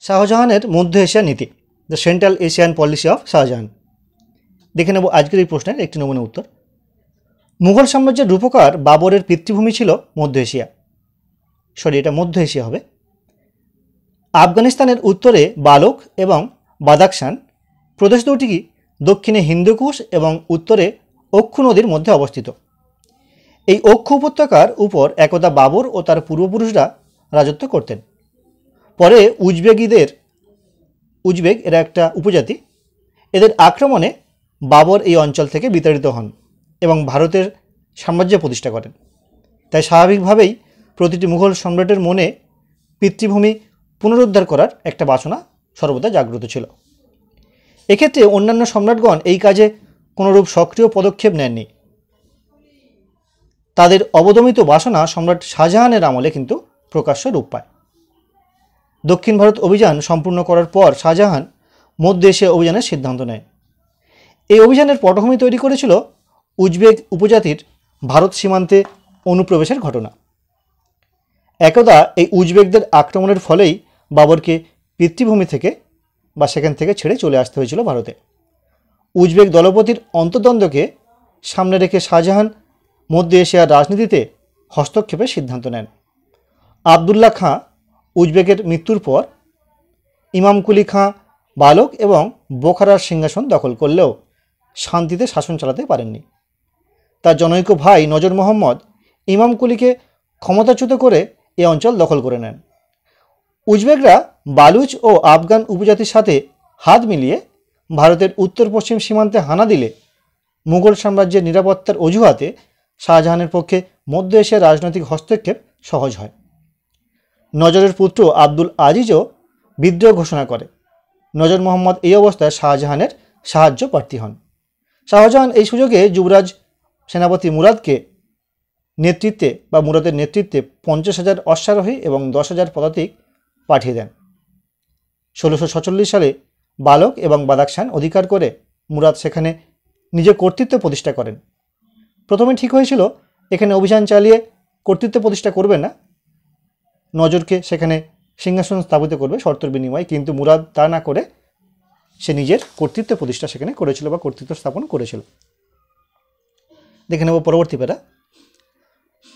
শাহজাহানের মধ্য এশিয়া নীতি, the central Asian policy of Shahjahan. দেখে নেব আজকের এই প্রশ্নের একটি নমুনা উত্তর। মুঘল সাম্রাজ্যের রূপকার বাবরের পিতৃভূমি ছিল মধ্য এশিয়া। এটা মধ্য এশিয়া হবে। আফগানিস্তানের উত্তরে বালক এবং বাদাখশান প্রদেশ দুটি দক্ষিণে হিন্দুকুশ এবং উত্তরে অক্ষু নদীর মধ্যে অবস্থিত। এই অক্ষু উপত্যকার উপর একদা বাবর ও তার পূর্বপুরুষরা রাজত্ব করতেন। পরে উজবেগ এরা একটা উপজাতি, এদের আক্রমণে বাবর এই অঞ্চল থেকে বিতাড়িত হন এবং ভারতের সাম্রাজ্য প্রতিষ্ঠা করেন। তাই স্বাভাবিকভাবেই প্রতিটি মুঘল সম্রাটের মনে পিতৃভূমি পুনরুদ্ধার করার একটা বাসনা সর্বদা জাগ্রত ছিল। এক্ষেত্রে অন্যান্য সম্রাটগণ এই কাজে কোনোরূপ সক্রিয় পদক্ষেপ নেননি। তাদের অবদমিত বাসনা সম্রাট শাহজাহানের আমলে কিন্তু প্রকাশ্য রূপ পায়। দক্ষিণ ভারত অভিযান সম্পূর্ণ করার পর শাহজাহান মধ্য এশিয়া অভিযানের সিদ্ধান্ত নেয়। এই অভিযানের পটভূমি তৈরি করেছিল উজবেগ উপজাতির ভারত সীমান্তে অনুপ্রবেশের ঘটনা। একদা এই উজবেগদের আক্রমণের ফলেই বাবরকে পিতৃভূমি থেকে বা সেখান থেকে ছেড়ে চলে আসতে হয়েছিল ভারতে। উজবেগ দলপতির অন্তর্দ্বন্দ্বকে সামনে রেখে শাহজাহান মধ্য এশিয়ার রাজনীতিতে হস্তক্ষেপের সিদ্ধান্ত নেন। আবদুল্লাহ খাঁ উজবেগের মৃত্যুর পর ইমামকুলি খাঁ বালক এবং বোখারার সিংহাসন দখল করলেও শান্তিতে শাসন চালাতে পারেননি। তার জনৈক ভাই নজর মোহাম্মদ ইমামকুলিকে ক্ষমতাচ্যুত করে এ অঞ্চল দখল করে নেন। উজবেগরা বালুচ ও আফগান উপজাতির সাথে হাত মিলিয়ে ভারতের উত্তর পশ্চিম সীমান্তে হানা দিলে মুঘল সাম্রাজ্যের নিরাপত্তার অজুহাতে শাহজাহানের পক্ষে মধ্য এশিয়ার রাজনৈতিক হস্তক্ষেপ সহজ হয়। নজরের পুত্র আব্দুল আজিজও বিদ্রোহ ঘোষণা করে। নজর মোহাম্মদ এই অবস্থায় শাহজাহানের সাহায্য প্রার্থী হন। শাহজাহান এই সুযোগে যুবরাজ সেনাপতি মুরাদের নেতৃত্বে 50,000 অশ্বারোহী এবং 10,000 পদাতিক পাঠিয়ে দেন। 1646 সালে বালক এবং বাদাখশান অধিকার করে মুরাদ সেখানে নিজের কর্তৃত্ব প্রতিষ্ঠা করেন। প্রথমে ঠিক হয়েছিল এখানে অভিযান চালিয়ে কর্তৃত্ব প্রতিষ্ঠা করবে না, নজরকে সেখানে সিংহাসন স্থাপিত করবে শর্তের বিনিময়ে, কিন্তু মুরাদ তা না করে সে নিজের কর্তৃত্ব প্রতিষ্ঠা সেখানে করেছিল বা কর্তৃত্ব স্থাপন করেছিল। দেখে নেব পরবর্তী প্যারা।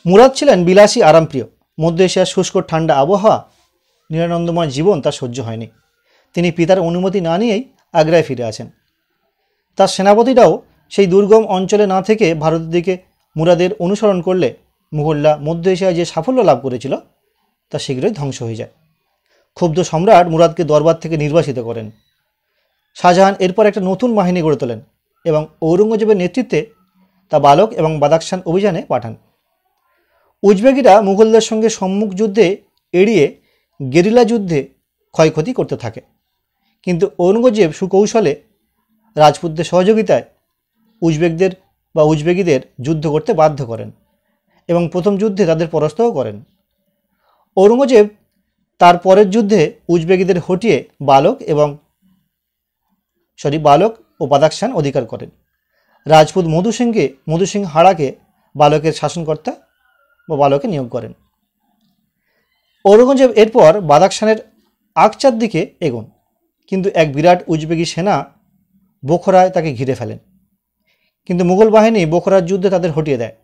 মুরাদ ছিলেন বিলাসী আরামপ্রিয়। মধ্য এশিয়ার শুষ্ক ঠান্ডা আবহাওয়া নিরানন্দময় জীবন তার সহ্য হয়নি। তিনি পিতার অনুমতি না নিয়েই আগ্রায় ফিরে আসেন। তার সেনাপতিরাও সেই দুর্গম অঞ্চলে না থেকে ভারতের দিকে মুরাদের অনুসরণ করলে মুঘলরা মধ্য এশিয়ায় যে সাফল্য লাভ করেছিল তা শীঘ্রই ধ্বংস হয়ে যায়। ক্ষুব্ধ সম্রাট মুরাদকে দরবার থেকে নির্বাসিত করেন। শাহজাহান এরপর একটা নতুন বাহিনী গড়ে তোলেন এবং ঔরঙ্গজেবের নেতৃত্বে তা বালক এবং বাদাখশান অভিযানে পাঠান। উজবেগিরা মুঘলদের সঙ্গে সম্মুখ যুদ্ধে এড়িয়ে গেরিলা যুদ্ধে ক্ষয়ক্ষতি করতে থাকে, কিন্তু ঔরঙ্গজেব সুকৌশলে রাজপুতদের সহযোগিতায় উজবেগীদের যুদ্ধ করতে বাধ্য করেন এবং প্রথম যুদ্ধে তাদের পরাস্তও করেন। ঔরঙ্গজেব তার পরের যুদ্ধে উজবেগীদের হটিয়ে বালক ও বাদাখশান অধিকার করেন। রাজপুত মধু সিং হাড়াকে বালকের শাসনকর্তা বা বালকে নিয়োগ করেন। ঔরঙ্গজেব এরপর বাদাখশানের আকচার দিকে এগোন, কিন্তু এক বিরাট উজবেগী সেনা বোখরায় তাকে ঘিরে ফেলেন। কিন্তু মুঘল বাহিনী বোখরার যুদ্ধে তাদের হটিয়ে দেয়।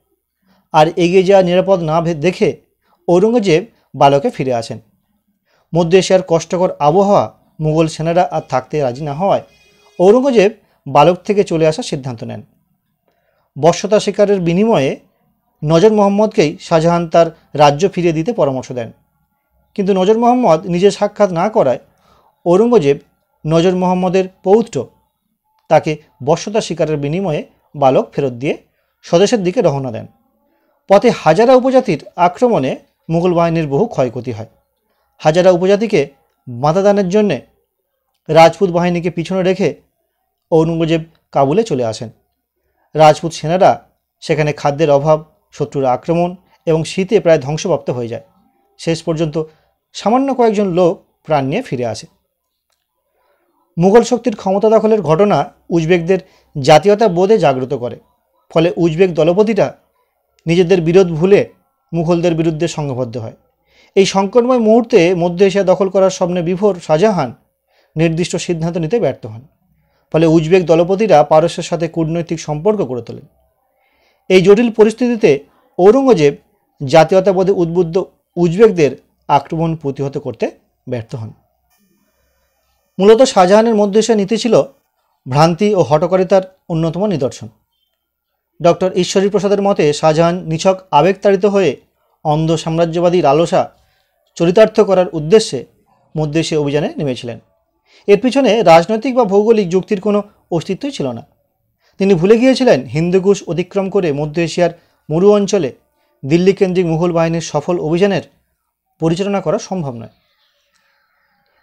আর এগিয়ে যাওয়া নিরাপদ না দেখে ঔরঙ্গজেব বালকে ফিরে আসেন। মধ্য এশিয়ার কষ্টকর আবহাওয়া মুঘল সেনারা আর থাকতে রাজি না হওয়ায় ঔরঙ্গজেব বালক থেকে চলে আসার সিদ্ধান্ত নেন। বশ্যতা শিকারের বিনিময়ে নজর মোহাম্মদকেই শাহজাহান তার রাজ্য ফিরিয়ে দিতে পরামর্শ দেন, কিন্তু নজর মোহাম্মদ নিজে সাক্ষাৎ না করায় ঔরঙ্গজেব নজর মোহাম্মদের পৌত্র তাকে বশ্যতা শিকারের বিনিময়ে বালক ফেরত দিয়ে স্বদেশের দিকে রওনা দেন। পথে হাজারা উপজাতির আক্রমণে মুঘল বাহিনীর বহু ক্ষয়ক্ষতি হয়। হাজারা উপজাতিকে বাধাদানের জন্যে রাজপুত বাহিনীকে পিছনে রেখে ঔরঙ্গজেব কাবুলে চলে আসেন। রাজপুত সেনারা সেখানে খাদ্যের অভাব, শত্রুর আক্রমণ এবং শীতে প্রায় ধ্বংসপ্রাপ্ত হয়ে যায়। শেষ পর্যন্ত সামান্য কয়েকজন লোক প্রাণ নিয়ে ফিরে আসে। মুঘল শক্তির ক্ষমতা দখলের ঘটনা উজবেগদের জাতীয়তা বোধে জাগ্রত করে। ফলে উজবেগ দলপতিরা নিজেদের বিরোধ ভুলে মুঘলদের বিরুদ্ধে সংঘবদ্ধ হয় এই সংকটময় মুহূর্তে মধ্য এশিয়া দখল করার স্বপ্নে বিভোর শাহজাহান নির্দিষ্ট সিদ্ধান্ত নিতে ব্যর্থ হন। ফলে উজবেক দলপতিরা পারস্যের সাথে কূটনৈতিক সম্পর্ক গড়ে তোলেন। এই জটিল পরিস্থিতিতে ঔরঙ্গজেব জাতীয়তাবাদে উদ্বুদ্ধ উজবেকদের আক্রমণ প্রতিহত করতে ব্যর্থ হন। মূলত শাহজাহানের মধ্য এশিয়া নীতি ছিল ভ্রান্তি ও হঠকারিতার অন্যতম নিদর্শন। ডক্টর ঈশ্বরী প্রসাদের মতে শাহজাহান নিছক আবেগতাড়িত হয়ে অন্ধ সাম্রাজ্যবাদী লালসা চরিতার্থ করার উদ্দেশ্যে মধ্য এশিয়া অভিযানে নেমেছিলেন। এর পিছনে রাজনৈতিক বা ভৌগোলিক যুক্তির কোনো অস্তিত্বই ছিল না। তিনি ভুলে গিয়েছিলেন হিন্দুকুশ অতিক্রম করে মধ্য এশিয়ার মরু অঞ্চলে দিল্লি কেন্দ্রিক মুঘল বাহিনীর সফল অভিযানের পরিচালনা করা সম্ভব নয়।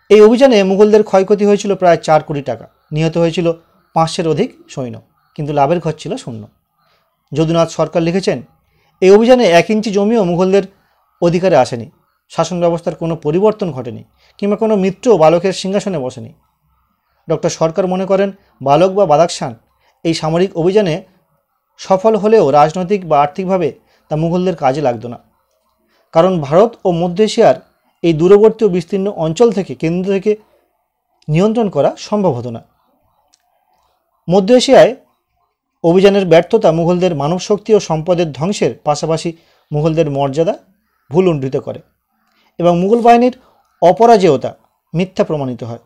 এই অভিযানে মুঘলদের ক্ষয়ক্ষতি হয়েছিল প্রায় 4 কোটি টাকা, নিহত হয়েছিল 500-এর অধিক সৈন্য, কিন্তু লাভের ঘর ছিল শূন্য। যদুনাথ সরকার লিখেছেন, এই অভিযানে 1 ইঞ্চি জমিও মুঘলদের অধিকারে আসেনি, শাসন ব্যবস্থার কোনো পরিবর্তন ঘটেনি, কিংবা কোনো মিত্র বালকের সিংহাসনে বসেনি। ডক্টর সরকার মনে করেন বালক বা বাদাকশান এই সামরিক অভিযানে সফল হলেও রাজনৈতিক বা আর্থিকভাবে তা মুঘলদের কাজে লাগতো না, কারণ ভারত ও মধ্য এশিয়ার এই দূরবর্তী ও বিস্তীর্ণ অঞ্চল থেকে কেন্দ্র থেকে নিয়ন্ত্রণ করা সম্ভব হতো না। মধ্য এশিয়ায় অভিযানের ব্যর্থতা মুঘলদের মানব শক্তি ও সম্পদের ধ্বংসের পাশাপাশি মুঘলদের মর্যাদা ভুলুণ্ঠিত করে এবং মুঘল বাহিনীর অপরাজেয়তা মিথ্যা প্রমাণিত হয়।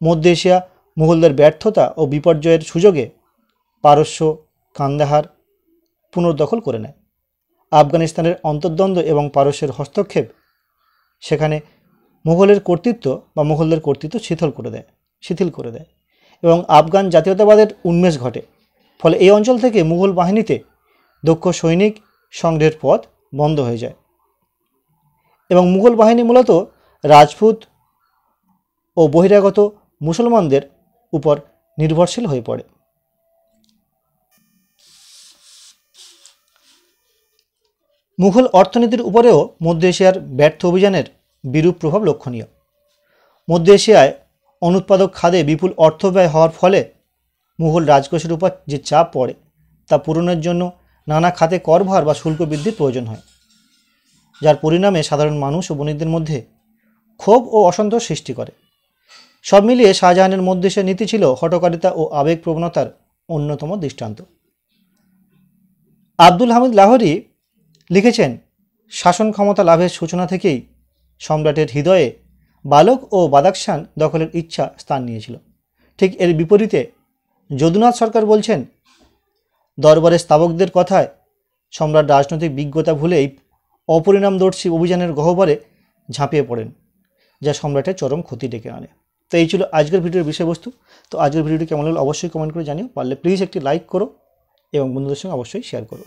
মধ্য এশিয়া মুঘলদের ব্যর্থতা ও বিপর্যয়ের সুযোগে পারস্য কান্দাহার পুনর্দখল করে নেয়। আফগানিস্তানের অন্তর্দ্বন্দ্ব এবং পারস্যের হস্তক্ষেপ সেখানে মুঘলের কর্তৃত্ব বা মুঘলদের কর্তৃত্ব শিথিল করে দেয় এবং আফগান জাতীয়তাবাদের উন্মেষ ঘটে। ফলে এই অঞ্চল থেকে মুঘল বাহিনীতে দক্ষ সৈনিক সংগ্রহের পথ বন্ধ হয়ে যায় এবং মুঘল বাহিনী মূলত রাজপুত ও বহিরাগত মুসলমানদের উপর নির্ভরশীল হয়ে পড়ে। মুঘল অর্থনীতির উপরেও মধ্য এশিয়ার ব্যর্থ অভিযানের বিরূপ প্রভাব লক্ষণীয়। মধ্য এশিয়ায় অনুৎপাদক খাতে বিপুল অর্থ ব্যয় হওয়ার ফলে মুঘল রাজকোষের উপর যে চাপ পড়ে তা পূরণের জন্য নানা খাতে করভার বা শুল্ক বৃদ্ধির প্রয়োজন হয়, যার পরিণামে সাধারণ মানুষ ও বণিকদের মধ্যে ক্ষোভ ও অসন্তোষ সৃষ্টি করে। সব মিলিয়ে শাহজাহানের মধ্য এশিয়ার নীতি ছিল হঠকারিতা ও আবেগপ্রবণতার অন্যতম দৃষ্টান্ত। আব্দুল হামিদ লাহোরী লিখেছেন, শাসন ক্ষমতা লাভের সূচনা থেকেই সম্রাটের হৃদয়ে বালক ও বাদাকশান দখলের ইচ্ছা স্থান নিয়েছিল। ঠিক এর বিপরীতে যদুনাথ সরকার বলছেন, দরবারের স্তাবকদের কথায় সম্রাট রাজনৈতিক বিজ্ঞতা ভুলে এই অপরিণামদর্শী অভিযানের গহ্বরে ঝাঁপিয়ে পড়েন, যা সম্রাটের চরম ক্ষতি ডেকে আনে। তো এই ছিল আজকের ভিডিওর বিষয়বস্তু। তো আজকের ভিডিওটি কেমন লাগলো অবশ্যই কমেন্ট করে জানিও, পারলে প্লিজ একটি লাইক করো এবং বন্ধুদের সঙ্গে অবশ্যই শেয়ার করো।